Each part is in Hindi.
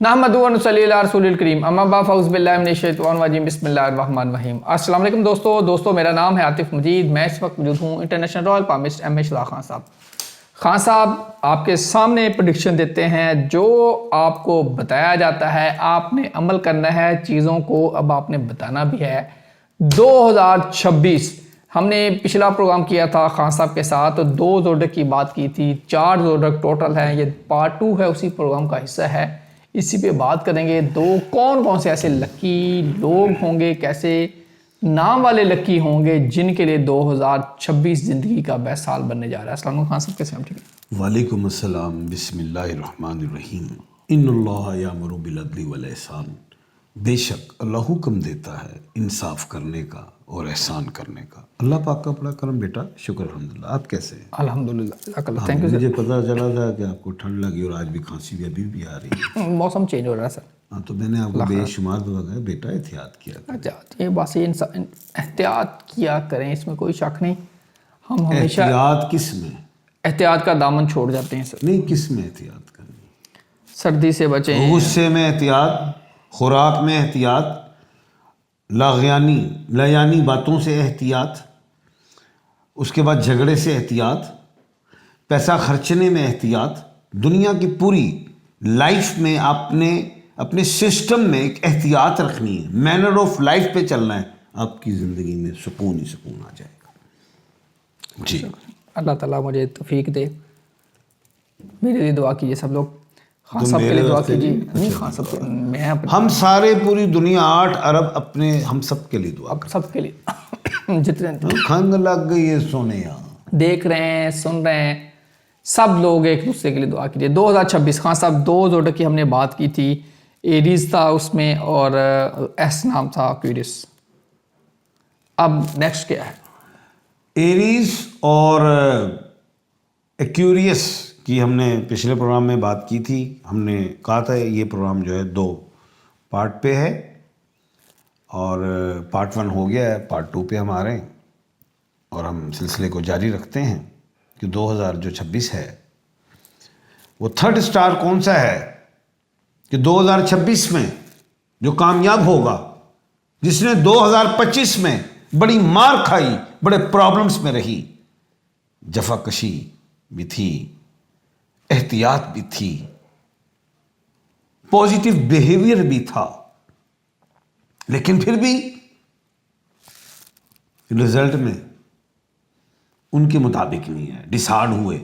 नहमदुहु व नसल्ली अला रसूलिल करीम अम्मा बाद फ़ऊज़ु बिल्लाहि मिनश शैतानिर रजीम बिस्मिल्लाहिर रहीम। अस्सलाम वालेकुम दोस्तों मेरा नाम है आतिफ मजीद। मैं इस वक्त मौजूद हूँ international royal palmist M A Khan साहब। खान साहब आपके सामने प्रेडिक्शन देते हैं, जो आपको बताया जाता है आपने अमल करना है, चीज़ों को अब आपने बताना भी है। 2026 हमने पिछला प्रोग्राम किया था खान साहब के साथ, 2 ज़ोडक की बात की थी, 4 ज़ोडक टोटल है। ये पार्ट 2 है, उसी प्रोग्राम का हिस्सा है, इसी पे बात करेंगे। कौन कौन से ऐसे लकी लोग होंगे, कैसे नाम वाले लकी होंगे जिनके लिए 2026 ज़िंदगी का बेस्ट साल बनने जा रहा है। अस्सलाम वालेकुम खान साहब, कैसे हम? ठीक है, वालेकुम अस्सलाम। बिस्मिल्लाहिर्रहमानिर्रहीम। इन्नल्लाह यामुरु बिल अदली वल एहसान। बेशक अल्लाह हुक्म देता है इंसाफ करने का और एहसान करने का। अल्लाह पाक का बड़ा करम बेटा, शुक्र अल्हम्दुलिल्लाह। आप कैसे हैं? अल्हम्दुलिल्लाह, थैंक यू सर। मुझे पता चला था कि आपको ठंड लगी और आज भी खांसी भी अभी भी आ रही है। मौसम चेंज हो रहा है सर। हाँ, तो मैंने आपको बेशुमार दवा है बेटा, एहतियात किया करें। अच्छा, ये बस ये एहतियात किया करें, इसमें कोई शक नहीं। हम हमेशा एहतियात किस में? एहतियात का दामन छोड़ जाते हैं सर। नहीं, किस में एहतियात करनी? सर्दी से बचें, गुस्से में एहतियात, खुराक में एहतियात, लायानी बातों से एहतियात, उसके बाद झगड़े से एहतियात, पैसा खर्चने में एहतियात। दुनिया की पूरी लाइफ में आपने अपने सिस्टम में एक एहतियात रखनी है, मैनर ऑफ लाइफ पे चलना है, आपकी ज़िंदगी में सुकून ही सुकून आ जाएगा। जी, अल्लाह ताला मुझे तौफीक दे। मेरे लिए दुआ कीजिए सब लोग। खान साहब के लिए दुआ कीजिए। नहीं खान साहब, मैं हम सारे पूरी दुनिया 8 अरब अपने हम सब के लिए दुआ सबके लिए जितने खंग लग गई है सोने देख रहे हैं, सुन रहे हैं, सब लोग एक दूसरे के लिए दुआ कीजिए। 2026 खान साहब 2 ज़ोडक की हमने बात की थी। एरीज था उसमें और एस नाम था एक्वेरियस। अब नेक्स्ट क्या है? एरीज और एक्वेरियस की हमने पिछले प्रोग्राम में बात की थी। हमने कहा था ये प्रोग्राम जो है 2 पार्ट पे है और पार्ट 1 हो गया है, पार्ट 2 पे हम आ रहे हैं और हम सिलसिले को जारी रखते हैं कि 2026 है वो थर्ड स्टार कौन सा है कि 2026 में जो कामयाब होगा, जिसने 2025 में बड़ी मार खाई, बड़े प्रॉब्लम्स में रही, जफाकशी भी थी, एहतियात भी थी, पॉजिटिव बिहेवियर भी था, लेकिन फिर भी रिजल्ट में उनके मुताबिक नहीं है, डिसहार्ड हुए,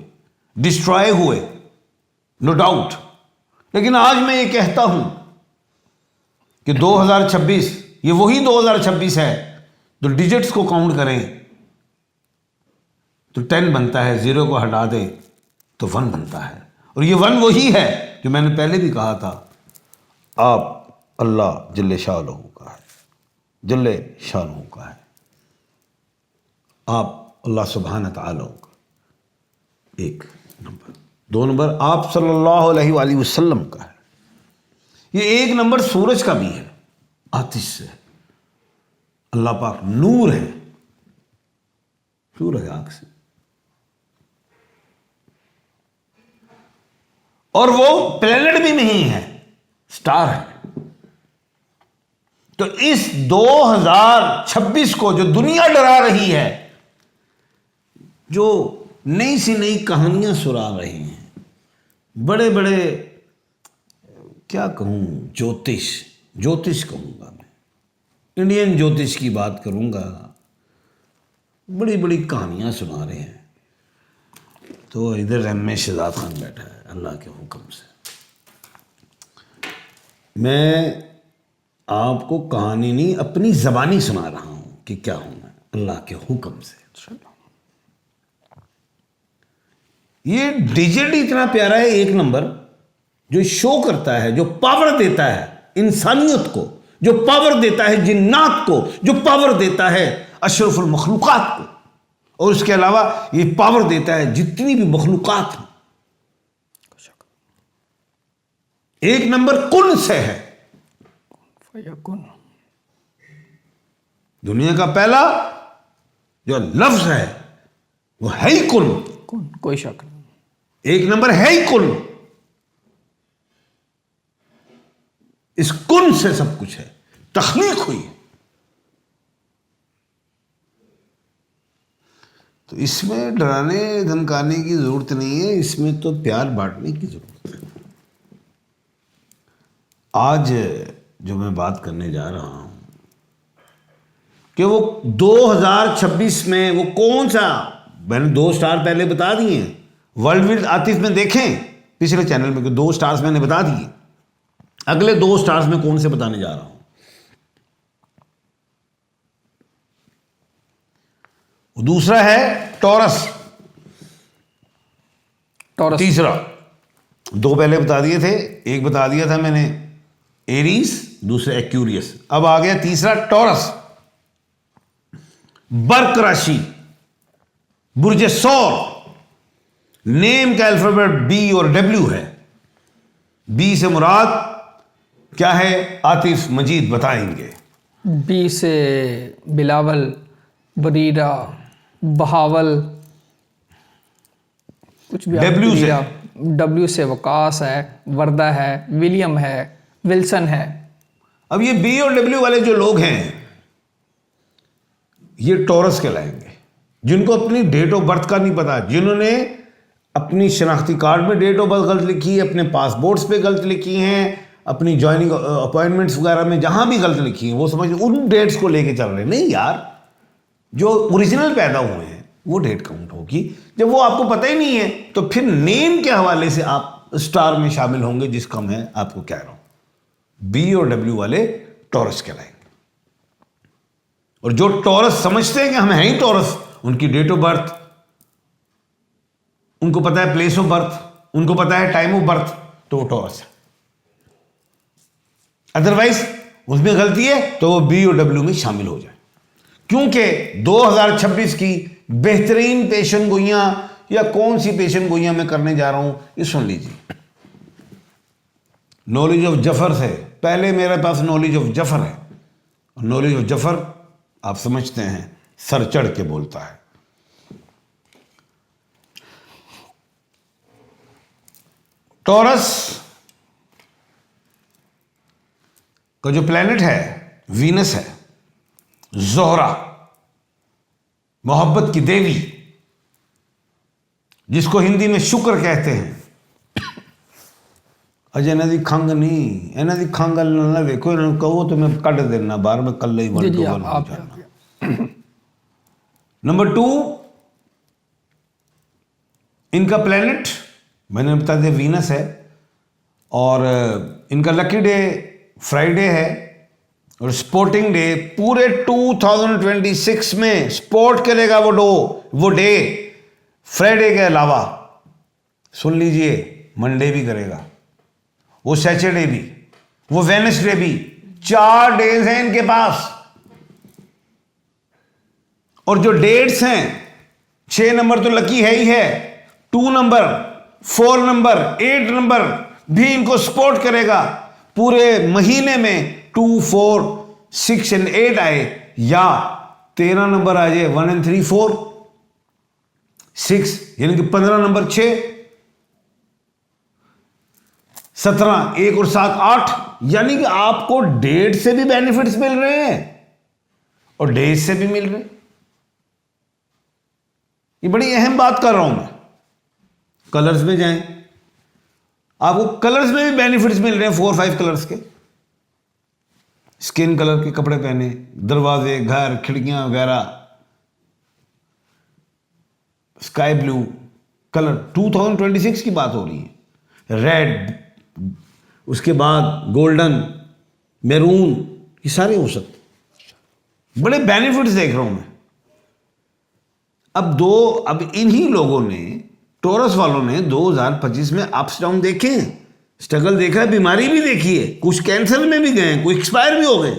डिस्ट्रॉय हुए, नो डाउट। लेकिन आज मैं ये कहता हूं कि 2026 ये वही 2026 है। तो डिजिट्स को काउंट करें तो 10 बनता है, 0 को हटा दें तो 1 बनता है, और ये 1 वही है जो मैंने पहले भी कहा था। आप अल्लाह जल्ले शाह का है, जल्ले शाह का है, आप अल्लाह सुब्हान तआला का 1 नंबर। 2 नंबर आप सल्लल्लाहु अलैहि वसल्लम का है। ये 1 नंबर सूरज का भी है, आतिश से। अल्लाह पाक नूर है, सूरज आंख से, और वो प्लेनेट भी नहीं है, स्टार है। तो इस 2026 को जो दुनिया डरा रही है, जो नई सी नई कहानियां सुना रही हैं, बड़े बड़े क्या कहूं, ज्योतिष कहूंगा मैं, इंडियन ज्योतिष की बात करूंगा, बड़ी बड़ी कहानियां सुना रहे हैं। तो इधर एम शहजाद खान बैठा है, अल्लाह के हुक्म से। मैं आपको कहानी नहीं, अपनी ज़बानी सुना रहा हूं कि क्या हूं मैं, अल्लाह के हुक्म से। ये डिजिट इतना प्यारा है, 1 नंबर, जो शो करता है, जो पावर देता है इंसानियत को, जो पावर देता है जिन्नात को, जो पावर देता है अशरफुल मखलूकात को, और उसके अलावा ये पावर देता है जितनी भी मखलूकात हैं। 1 नंबर कुन से है। दुनिया का पहला जो लफ्ज है वो है ही कुन, कोई शक नहीं। 1 नंबर है ही कुन। इस कुन से सब कुछ है, तख्लीक हुई है। तो इसमें डराने धमकाने की जरूरत नहीं है, इसमें तो प्यार बांटने की जरूरत है। आज जो मैं बात करने जा रहा हूं कि वो 2026 में वो कौन सा, मैंने 2 स्टार पहले बता दिए हैं, वर्ल्ड विद आतिफ में देखें पिछले चैनल में, 2 स्टार्स मैंने बता दिए। अगले 2 स्टार्स में कौन से बताने जा रहा हूं। दूसरा है टॉरस, तीसरा, 2 पहले बता दिए थे, एक बता दिया था मैंने एरीज, दूसरा एक्यूरियस, अब आ गया तीसरा टॉरस। बर्क राशि, बुर्ज सौर, नेम का अल्फाबेट बी और डब्ल्यू है। बी से मुराद क्या है, आतिफ मजीद बताएंगे। बी से बिलावल, बरीरा, बहावल, कुछ भी। डब्ल्यू से वकास है, वर्दा है, विलियम है, विल्सन है। अब ये बी और डब्ल्यू वाले जो लोग हैं ये टॉरस कहलाएंगे, जिनको अपनी डेट ऑफ बर्थ का नहीं पता, जिन्होंने अपनी शनाख्ती कार्ड में डेट ऑफ बर्थ गलत लिखी है, अपने पासपोर्ट्स पे गलत लिखी हैं, अपनी ज्वाइनिंग अपॉइंटमेंट्स वगैरह में जहां भी गलत लिखी है, वो समझ उन डेट्स को लेके चल रहे हैं। नहीं यार, जो ओरिजिनल पैदा हुए हैं वो डेट काउंट होगी। जब वो आपको पता ही नहीं है तो फिर नेम के हवाले से आप स्टार में शामिल होंगे, जिसका मैं आपको कह रहा हूं। बी और डब्ल्यू वाले टॉरस कहलाएंगे। और जो टॉरस समझते हैं कि हम हैं ही टॉरस, उनकी डेट ऑफ बर्थ, उनको पता है प्लेस ऑफ बर्थ, उनको पता है टाइम ऑफ बर्थ, तो वो टॉरस है। अदरवाइज उसमें गलती है तो वो बी और डब्ल्यू में शामिल हो जाए। क्योंकि 2026 की बेहतरीन पेशन गोइयां, या कौन सी पेशन गोइयां मैं करने जा रहा हूं, ये सुन लीजिए। नॉलेज ऑफ जफर से पहले मेरे पास नॉलेज ऑफ जफर है। नॉलेज ऑफ जफर आप समझते हैं, सर चढ़ के बोलता है। टॉरस का जो प्लेनेट है वीनस है, जोहरा, मोहब्बत की देवी, जिसको हिंदी में शुक्र कहते हैं। अजय इन्हां दी खंग नहीं, इन्हां दी खंग ना वेखो, इन्होंने कहो तो मैं कट देना बाहर, में कल ही 1 to 1 हो जाना। नंबर 2, इनका प्लेनेट मैंने बता दिया वीनस है, और इनका लकी डे फ्राइडे है, और स्पोर्टिंग डे पूरे 2026 में स्पोर्ट करेगा वो डे फ्राइडे के अलावा। सुन लीजिए, मंडे भी करेगा, वो सैटरडे भी, वो वेडनेसडे भी, 4 डेज हैं इनके पास। और जो डेट्स हैं, 6 नंबर तो लकी है ही है, 2 नंबर, 4 नंबर, 8 नंबर भी इनको सपोर्ट करेगा। पूरे महीने में 2, 4, 6 और 8 आए, या 13 नंबर आ जाए, 1 और 3, 4, 6, यानी कि 15 नंबर 6, 17, 1 और 7, 8, यानी कि आपको डेट से भी बेनिफिट्स मिल रहे हैं और डेज से भी मिल रहे हैं। ये बड़ी अहम बात कर रहा हूं मैं। कलर्स में जाएं, आपको कलर्स में भी बेनिफिट्स मिल रहे हैं, 4-5 कलर्स के। स्किन कलर के कपड़े पहने, दरवाजे, घर, खिड़कियां वगैरह, स्काई ब्लू कलर, 2026 की बात हो रही है। रेड, उसके बाद गोल्डन, मैरून, ये सारे हो सकते। बड़े बेनिफिट्स देख रहा हूं मैं। अब इन्हीं लोगों ने, टॉरस वालों ने 2025 में अप्स डाउन देखे हैं, स्ट्रगल देखा है, बीमारी भी देखी है, कुछ कैंसर में भी गए, कुछ एक्सपायर भी हो गए।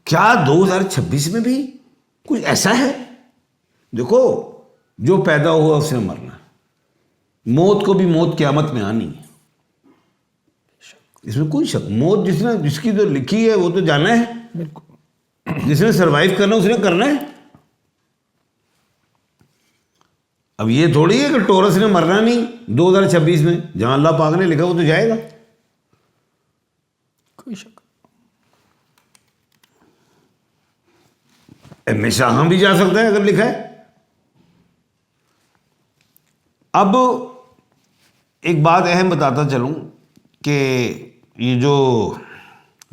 क्या 2026 में भी कुछ ऐसा है? देखो, जो पैदा हुआ उसने मरना है, मौत को भी मौत क़यामत में आनी है, इसमें कोई शक। मौत जिसकी जो लिखी है वो तो जाना है, बिल्कुल। जिसने सरवाइव करना उसने करना है। अब ये थोड़ी है कि टोरस ने मरना नहीं 2026 में, जहां अल्लाह पाक ने लिखा वो तो जाएगा। कोई शक हमेशा हम भी जा सकता है अगर लिखा है। अब एक बात अहम बताता चलूं कि ये जो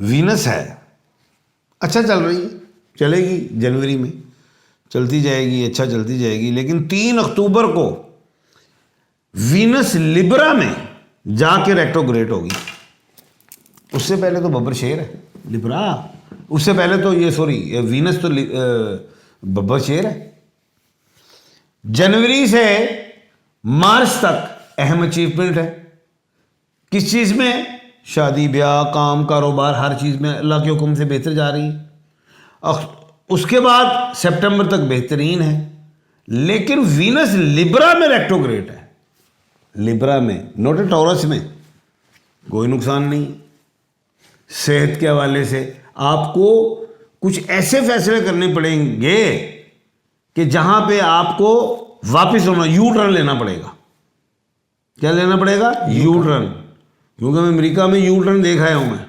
वीनस है अच्छा चल रही है, चलेगी, जनवरी में चलती जाएगी, अच्छा चलती जाएगी, लेकिन 3 अक्टूबर को वीनस लिब्रा में जाके रेट्रोग्रेड होगी। उससे पहले तो बब्बर शेर है लिब्रा, उससे पहले तो ये सॉरी वीनस तो बब्बर शेर है। जनवरी से मार्च तक अहम अचीवमेंट है। किस चीज़ में? शादी ब्याह, काम, कारोबार, हर चीज़ में अल्लाह के हुक्म से बेहतर जा रही है। और उसके बाद सितंबर तक बेहतरीन है, लेकिन वीनस लिब्रा में रेट्रोग्रेड है। लिब्रा में, नोट टॉरस में कोई नुकसान नहीं। सेहत के हवाले से आपको कुछ ऐसे फैसले करने पड़ेंगे कि जहां पे आपको वापस होना, यू टर्न लेना पड़ेगा। क्या लेना पड़ेगा? U turn. क्योंकि मैं अमेरिका में यू टर्न देखा हूं, मैं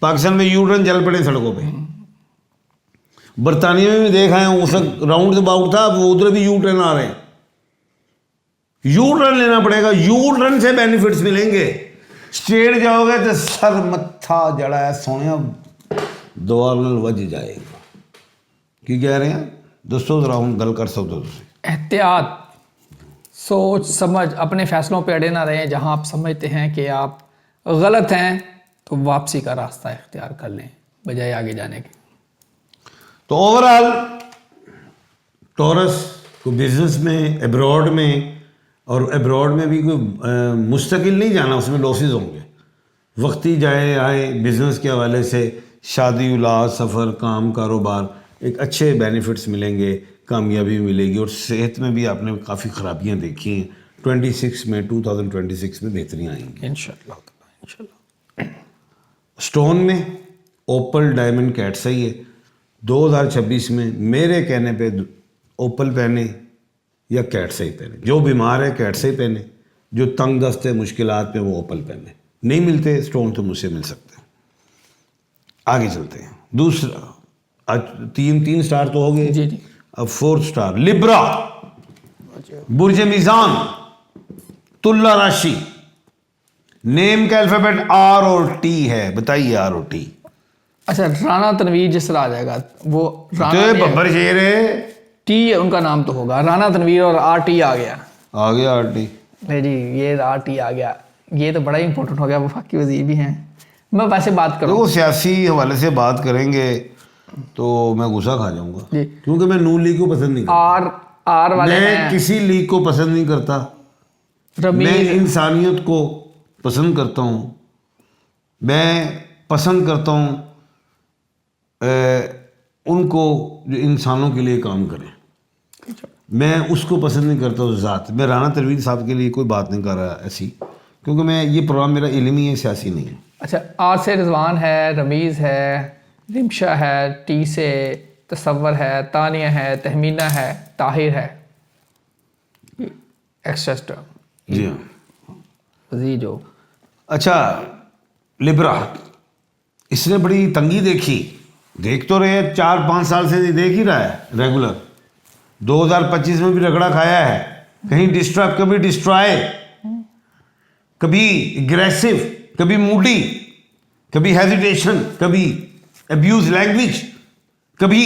पाकिस्तान में यू टर्न चल पड़े सड़कों पे। बरतानिया में भी देखा हूं, उस राउंड अबाउट था, वो उधर भी यू टर्न आ रहे हैं। यू टर्न लेना पड़ेगा, यू टर्न से बेनिफिट्स मिलेंगे। स्ट्रेट जाओगे तो सर मत्था जड़ा है सोने दुआ नाल वज जाएगा। की कह रहे हैं दोस्तों, जरा हम गल कर सकते हो। एहतियात, सोच समझ, अपने फैसलों पे अड़े ना रहें। जहां आप समझते हैं कि आप गलत हैं तो वापसी का रास्ता इख्तियार कर लें बजाय आगे जाने के। तो ओवरऑल टॉरस को बिजनेस में, अब्रॉड में, और अब्रॉड में भी कोई मुस्तकिल नहीं जाना, उसमें लॉसेस होंगे। वक्ती जाए आए बिजनेस के हवाले से, शादी उलाद, सफ़र, काम, कारोबार, एक अच्छे बेनिफिट्स मिलेंगे, कामयाबी मिलेगी। और सेहत में भी आपने काफ़ी ख़राबियाँ देखी हैं। 2026 में बेहतरियाँ आएंगी इंशाल्लाह। स्टोन में ओपल, डायमंड, कैट सही है। 2026 में मेरे कहने पे ओपल पहने या कैट से ही पहने। जो बीमार है कैट से ही पहने, जो तंग दस्त है, मुश्किलात में, वो ओपल पहने। नहीं मिलते स्टोन तो मुझसे मिल सकते हैं। आगे चलते हैं। दूसरा, आज तीन स्टार तो हो गए जी जी। अब 4th स्टार लिब्रा, बुर्ज मीज़ान, तुला राशि, नेम का अल्फाबेट आर और टी है। बताइए आर और टी। अच्छा, राणा तनवीर जिस तरह आ जाएगा वो तो बब्बर शेर है, टी है उनका नाम तो होगा। राणा तनवीर और आर टी आ गया। आर टी नहीं जी, ये आर टी आ गया, ये तो बड़ा इंपॉर्टेंट हो गया। वफाकी वजीर भी हैं। मैं वैसे बात करूँ, देखो सियासी हवाले से बात करेंगे तो मैं गुस्सा खा जाऊंगा, जी। क्योंकि मैं नून लीग को पसंद नहीं करता। आर वाले मैं हैं किसी लीग को पसंद नहीं करता। मैं रमीज। इंसानियत को पसंद करता हूँ। मैं पसंद करता हूँ उनको जो इंसानों के लिए काम करें। मैं उसको पसंद नहीं करता उस ज़ात। मैं राणा तनवीर साहब के लिए कोई बात नहीं कर रहा ऐसी, क्योंकि मैं ये प्रोग्राम मेरा इल्मी है, सियासी नहीं है। अच्छा, आर से रिजवान है, रमीज़ है, रिमशा है, टी से तसव्वर है, तानिया है, तहमीना है, ताहिर है, एक्सेट्रा। जी हाँ। जी जो अच्छा, लिब्रा, इसने बड़ी तंगी देखी, देख तो रहे 4-5 साल से देख ही रहा है रेगुलर। 2025 में भी रगड़ा खाया है, कहीं डिस्ट्रैक्ट, कभी डिस्ट्रॉय, कभी एग्रेसिव, कभी मूडी, कभी हेजिटेशन, कभी अब्यूज लैंग्वेज, कभी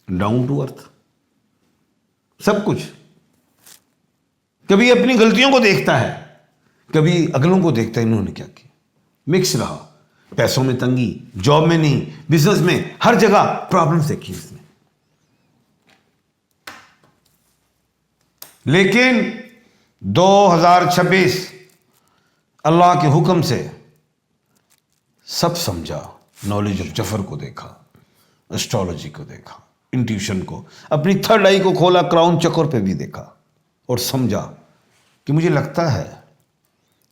डाउन टू अर्थ, सब कुछ। कभी अपनी गलतियों को देखता है, कभी अगलों को देखता है इन्होंने क्या किया। मिक्स रहा। पैसों में तंगी, जॉब में नहीं, बिजनेस में, हर जगह प्रॉब्लम्स देखी इसने। लेकिन 2026 अल्लाह के हुक्म से सब समझा। नॉलेज ऑफ जफर को देखा, एस्ट्रोलॉजी को देखा, इंट्यूशन को, अपनी थर्ड आई को खोला, क्राउन चक्र पे भी देखा और समझा कि मुझे लगता है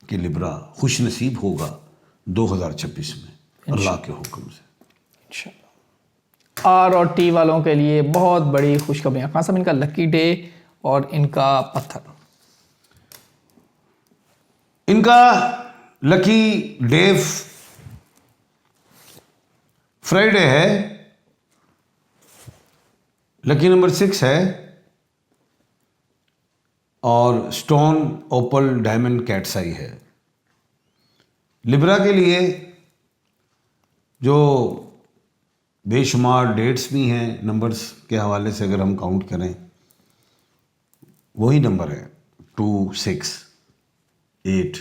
कि लिब्रा खुश नसीब होगा 2026 में अल्लाह के हुक्म से। आर और टी वालों के लिए बहुत बड़ी खुशखबरियाँ। खान साहब, इनका लकी डे और इनका पत्थर। इनका लकी डे फ्राइडे है, लकी नंबर 6 है, और स्टोन ओपल डायमंड कैट्स आई है। लिब्रा के लिए जो बेशुमार डेट्स भी हैं नंबर्स के हवाले से, अगर हम काउंट करें, वही नंबर है 2, 6, 8,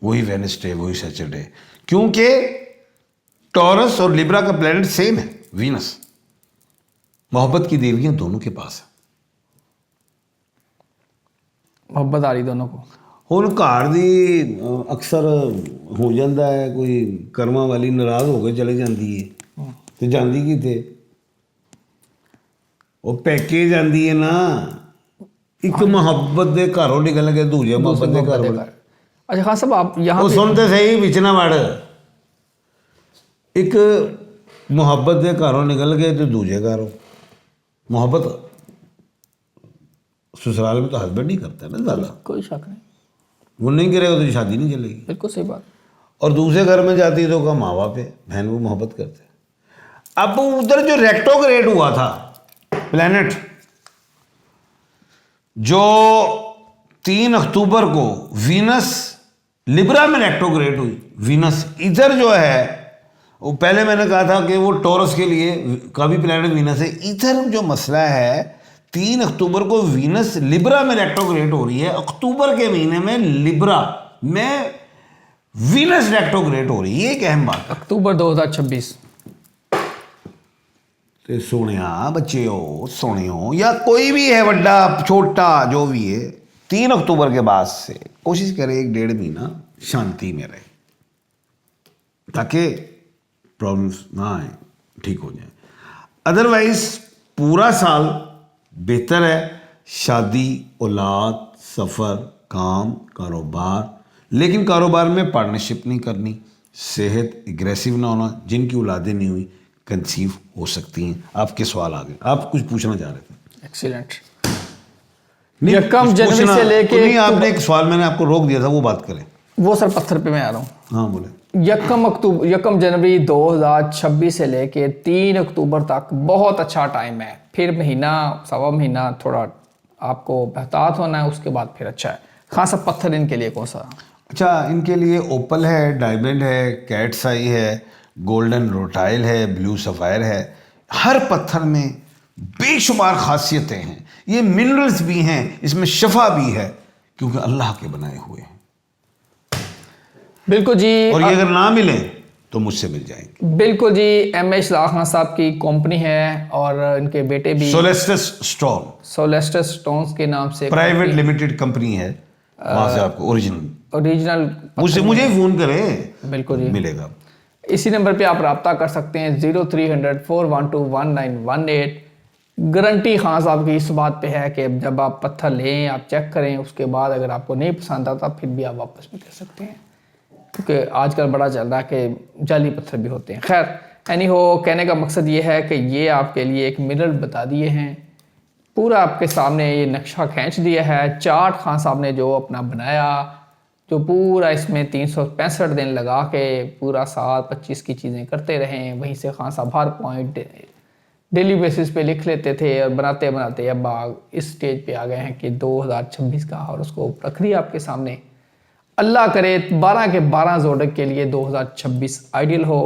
वही वेडनेसडे, वही सैटरडे, क्योंकि टॉरस और लिब्रा का प्लैनेट सेम है, वीनस। मोहब्बत की देवियां दोनों के पास है। मोहब्बत आ रही दोनों को। ਹੁਣ ਘਰ ਦੀ ਅਕਸਰ ਹੋ ਜਾਂਦਾ ਹੈ, ਕੋਈ ਕਰਮਾਂ ਵਾਲੀ ਨਾਰਾਜ਼ ਹੋ ਕੇ ਚਲੇ ਜਾਂਦੀ ਹੈ ਤੇ ਜਾਂਦੀ ਕਿਤੇ, ਉਹ ਪੈਕੇ ਜਾਂਦੀ ਹੈ ਨਾ, ਇੱਕ ਮੁਹੱਬਤ ਦੇ ਘਰੋਂ ਨਿਕਲ ਕੇ ਦੂਜੇ ਮੁਹੱਬਤ ਦੇ ਘਰ ਵੜ। अच्छा खान साहब, आप यहाँ ਉਹ ਸੁਣ ਤੇ ਸਹੀ, ਵਿੱਚ ਨਾ ਵੜ। ਇੱਕ ਮੁਹੱਬਤ ਦੇ ਘਰੋਂ ਨਿਕਲ ਕੇ ਤੇ ਦੂਜੇ ਘਰੋਂ। मोहब्बत ससुराल में तो हस्बैंड नहीं करता ना ज़्यादा, कोई शक नहीं, वो नहीं करेगा तो शादी नहीं चलेगी। बिल्कुल सही बात। और दूसरे घर में जाती है तो का माँ बाप है, बहन को मोहब्बत करते हैं। अब उधर जो रेट्रोग्रेड हुआ था प्लैनेट, जो 3 अक्टूबर को वीनस लिब्रा में रेट्रोग्रेड हुई, वीनस इधर जो है, वो पहले मैंने कहा था कि वो टॉरस के लिए का भी प्लैनेट वीनस है। इधर जो मसला है, 3 अक्टूबर को वीनस लिब्रा में रेट्रोग्रेड हो रही है, अक्टूबर के महीने में लिब्रा में वीनस रेट्रोग्रेड हो रही है, एक अहम बात है। अक्टूबर 2026। तो सोनिया बच्चे हो, सोने हो, या कोई भी है, बड़ा छोटा जो भी है, 3 अक्टूबर के बाद से कोशिश करें 1-1.5 महीना शांति में रहे, ताकि प्रॉब्लम्स ना आए, ठीक हो जाए। अदरवाइज पूरा साल बेहतर है। शादी, औलाद, सफ़र, काम, कारोबार, लेकिन कारोबार में पार्टनरशिप नहीं करनी, सेहत एग्रेसिव ना होना। जिनकी औलादें नहीं हुई कंसीव हो सकती हैं। आपके सवाल आ गए, आप कुछ पूछना चाह रहे थे। एक्सीलेंट। नहीं, यकम कुछ जनवरी पूछना- से लेके नहीं, आपने एक सवाल मैंने आपको रोक दिया था, वो बात करें। वो सर पत्थर पे मैं आ रहा हूँ। हाँ बोले। यकम जनवरी 2026 से लेके 3 अक्टूबर तक बहुत अच्छा टाइम है। फिर महीना, सवा महीना थोड़ा आपको बहतात होना है, उसके बाद फिर अच्छा है। खास सब पत्थर इनके लिए कौन सा? अच्छा, इनके लिए ओपल है, डायमंड है, कैट्स आई है, गोल्डन रोटाइल है, ब्लू सफ़ायर है। हर पत्थर में बेशुमार खासियतें हैं। ये मिनरल्स भी हैं, इसमें शफा भी है, क्योंकि अल्लाह के बनाए हुए हैं। बिल्कुल जी। और ये अगर ना मिले तो मुझसे मिल जाएंगे। बिल्कुल जी। M.A. इशराक खान साहब की कंपनी है और इनके बेटे भी सोलेस्टस स्टोन, सोलेस्टस स्टोन्स के नाम से प्राइवेट लिमिटेड कंपनी है, वहां से आपको ओरिजिनल मुझे ही फोन करें, बिल्कुल जी मिलेगा। इसी नंबर पे आप रब्ता कर सकते हैं 0300 412 1918। गारंटी खान साहब की इस बात पे है कि जब आप पत्थर लें, आप चेक करें, उसके बाद अगर आपको नहीं पसंद आता फिर भी आप वापस भी कर सकते हैं, क्योंकि आजकल बड़ा चल रहा है कि जाली पत्थर भी होते हैं। खैर एनी हो, कहने का मकसद ये है कि ये आपके लिए एक मिरर बता दिए हैं, पूरा आपके सामने ये नक्शा खींच दिया है। चार्ट खान साहब ने जो अपना बनाया, जो पूरा इसमें 365 दिन लगा के पूरा साल 25 की चीज़ें करते रहे, वहीं से खान साहब हर पॉइंट डेली बेसिस पे लिख लेते थे, और बनाते बनाते अब इस स्टेज पे आ गए हैं कि 2026 का हॉरोस्कोप रख दिया आपके सामने। अल्लाह करे 12 के 12 ज़ोडिएक के लिए 2026 आइडियल हो।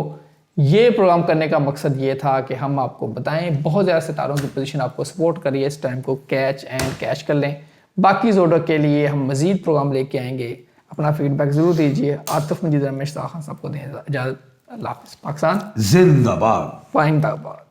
ये प्रोग्राम करने का मकसद ये था कि हम आपको बताएं, बहुत ज़्यादा सितारों की पोजीशन आपको सपोर्ट करिए, इस टाइम को कैच एंड कैश कर लें। बाकी ज़ोडिएक के लिए हम मज़ीद प्रोग्राम लेके आएंगे। अपना फीडबैक ज़रूर दीजिए। आतिफ मजीद रमेश साहब को दें इजाज़त। अल्लाह हाफ़िज़। पाकिस्तान जिंदाबाद। पाइंदाबाद।